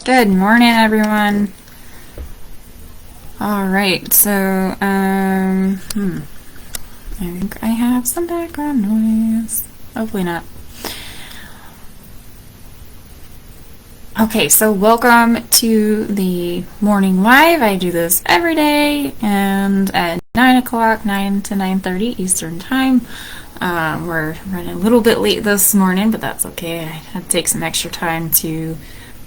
Good morning, everyone. All right, so I think I have some background noise. Hopefully not. Okay, so welcome to the morning live. I do this every day, and at 9 o'clock, 9 to 9:30 Eastern Time. We're running a little bit late this morning, but that's okay. I had to take some extra time to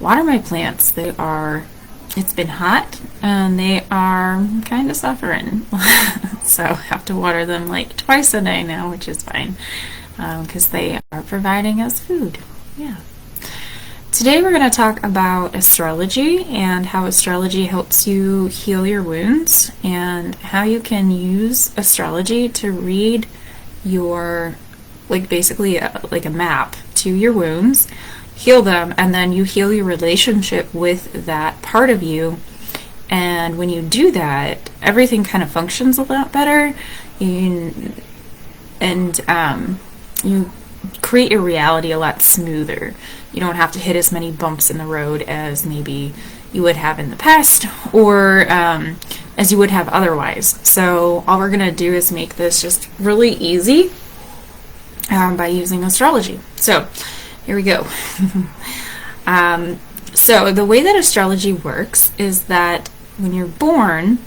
water my plants. It's been hot, and they are kind of suffering. So I have to water them like twice a day now, which is fine, because they are providing us food. Yeah. Today we're going to talk about astrology and how astrology helps you heal your wounds and how you can use astrology to read your, basically like a map to your wounds, heal them, and then you heal your relationship with that part of you. And when you do that, everything kind of functions a lot better, you create your reality a lot smoother. You don't have to hit as many bumps in the road as maybe you would have in the past, or as you would have otherwise. So all we're going to do is make this just really easy by using astrology. So here we go. So the way that astrology works is that when you're born,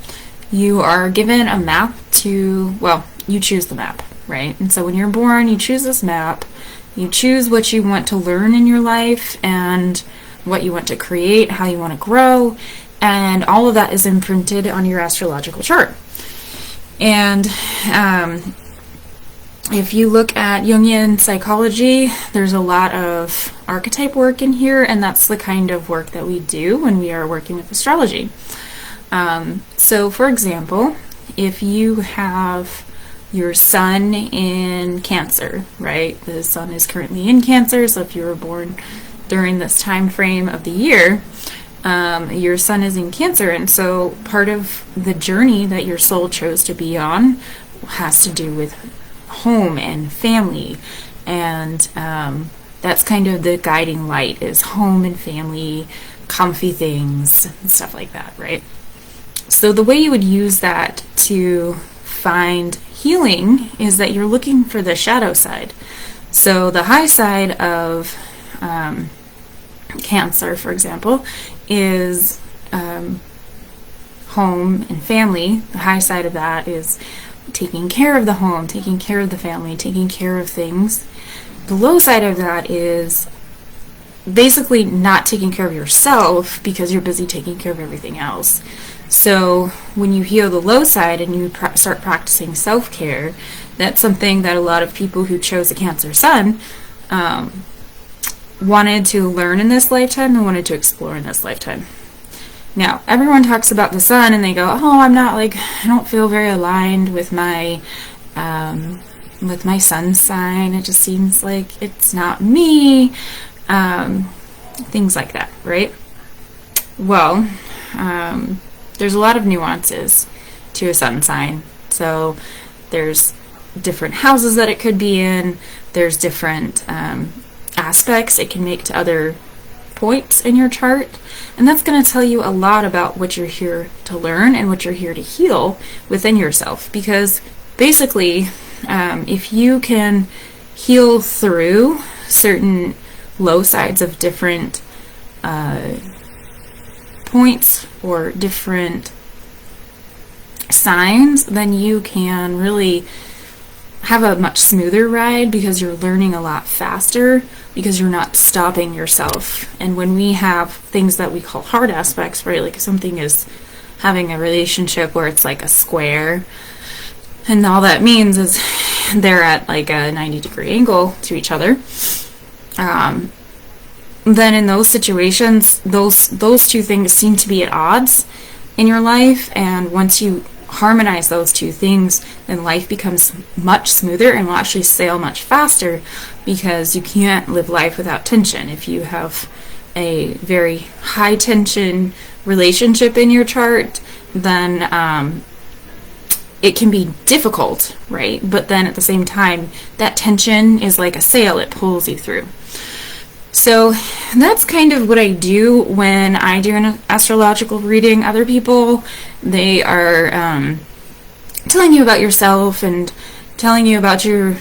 you are given a map you choose the map, right? And so when you're born, you choose this map. You choose what you want to learn in your life and what you want to create, how you want to grow, and all of that is imprinted on your astrological chart. And if you look at Jungian psychology, there's a lot of archetype work in here, and that's the kind of work that we do when we are working with astrology. So for example, if you have your sun in Cancer, right? The sun is currently in Cancer, so if you were born during this time frame of the year, your sun is in Cancer, and so part of the journey that your soul chose to be on has to do with home and family, and that's kind of the guiding light, is home and family, comfy things, and stuff like that, right? So the way you would use that to find healing is that you're looking for the shadow side. So the high side of Cancer, for example, is home and family. The high side of that is taking care of the home, taking care of the family, taking care of things. The low side of that is basically not taking care of yourself because you're busy taking care of everything else. So when you heal the low side and you start practicing self-care, that's something that a lot of people who chose a Cancer sun wanted to learn in this lifetime and wanted to explore in this lifetime. Now, everyone talks about the sun and they go, oh, I don't feel very aligned with my sun sign. It just seems like it's not me. Things like that, right? Well, there's a lot of nuances to a sun sign. So there's different houses that it could be in. There's different aspects it can make to other points in your chart. And that's going to tell you a lot about what you're here to learn and what you're here to heal within yourself. Because basically, if you can heal through certain low sides of different points or different signs, then you can really have a much smoother ride because you're learning a lot faster because you're not stopping yourself. And when we have things that we call hard aspects, right, like something is having a relationship where it's like a square, and all that means is they're at like a 90-degree angle to each other, then in those situations, those two things seem to be at odds in your life, and once you harmonize those two things, then life becomes much smoother and will actually sail much faster, because you can't live life without tension. If you have a very high tension relationship in your chart, then it can be difficult, right? But then at the same time, that tension is like a sail, it pulls you through. So that's kind of what I do when I do an astrological reading. Other people, they are telling you about yourself and telling you about your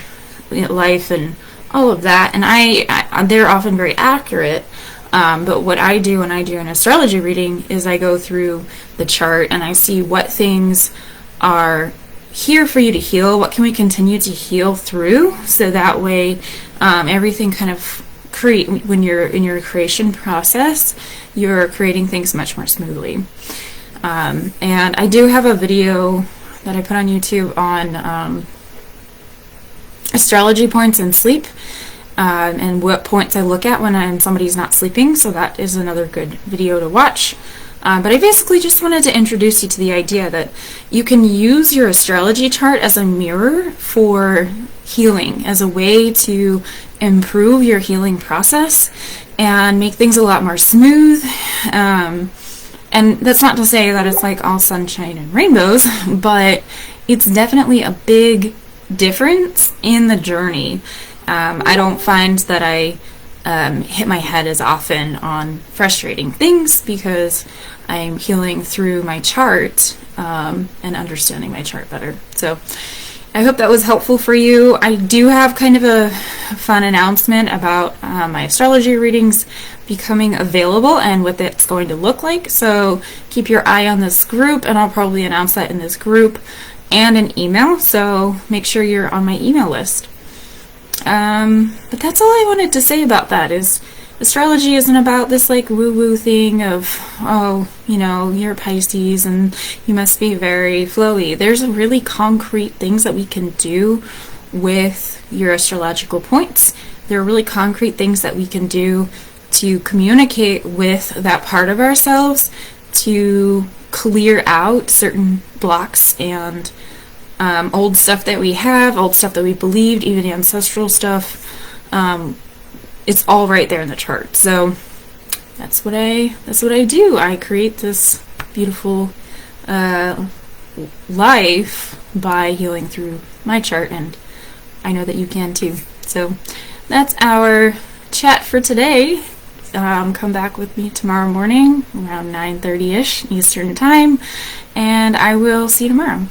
life and all of that, and they're often very accurate. But what I do when I do an astrology reading is I go through the chart and I see what things are here for you to heal, what can we continue to heal through, so that way everything kind of when you're in your creation process, you're creating things much more smoothly. And I do have a video that I put on YouTube on astrology points in sleep, and what points I look at when somebody's not sleeping, so that is another good video to watch. But I basically just wanted to introduce you to the idea that you can use your astrology chart as a mirror for healing, as a way to improve your healing process and make things a lot more smooth. And that's not to say that it's like all sunshine and rainbows, but it's definitely a big difference in the journey. I don't find that I hit my head as often on frustrating things because I'm healing through my chart and understanding my chart better. So I hope that was helpful for you. I do have kind of a fun announcement about my astrology readings becoming available and what that's going to look like. So keep your eye on this group, and I'll probably announce that in this group and an email. So make sure you're on my email list. But that's all I wanted to say about that. Is astrology isn't about this like woo-woo thing of, oh, you know, you're Pisces and you must be very flowy. There's really concrete things that we can do with your astrological points. There are really concrete things that we can do to communicate with that part of ourselves, to clear out certain blocks and old stuff that we have, old stuff that we believed, even ancestral stuff. It's all right there in the chart. So that's what I do. I create this beautiful life by healing through my chart, and I know that you can too. So that's our chat for today. Come back with me tomorrow morning around 9:30ish Eastern time, and I will see you tomorrow.